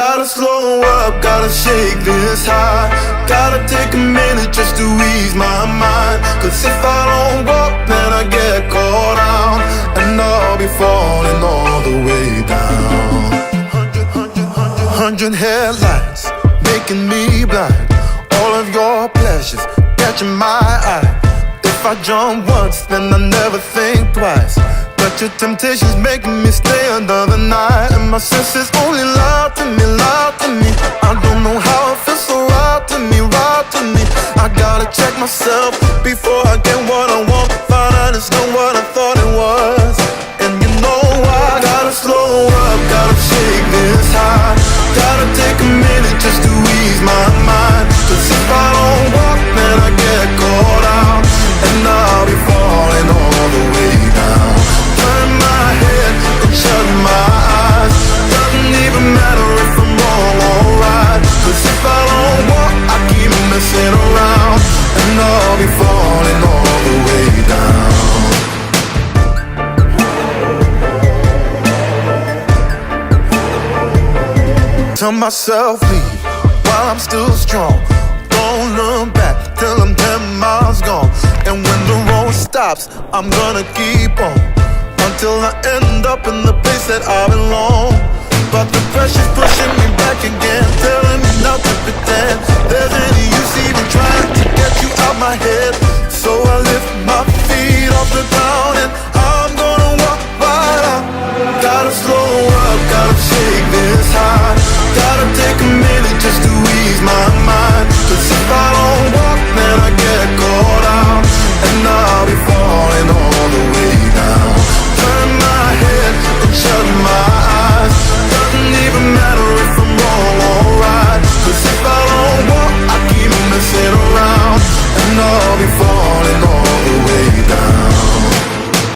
Gotta slow up, gotta shake this high. Gotta take a minute just to ease my mind. Cause if I don't walk, then I get caught out, and I'll be falling all the way down. 100 headlights making me blind. All of your pleasures catching my eye. If I jump once, then I never think twice. But your temptation's making me stay another night. And my senses only lie to me, lie to me. I don't know how it feels so right to me, right to me. I gotta check myself before I get what I want. Find out it's not what I thought it was. And you know I gotta slow up, gotta shake this high. Gotta take a minute just to ease my mind. Cause if I don't walk, then I get caught out, and I'll be falling all the way down. Turn my head and shut my eyes. Doesn't even matter if I'm wrong or right. Cause if I don't walk, I keep messing around, and I'll be falling all the way down. Tell myself leave while I'm still strong. Don't look back till I'm 10 miles gone. And when the road stops, I'm gonna keep on until I end up in the place that I belong. But the pressure's pushing me back again, telling me not to pretend.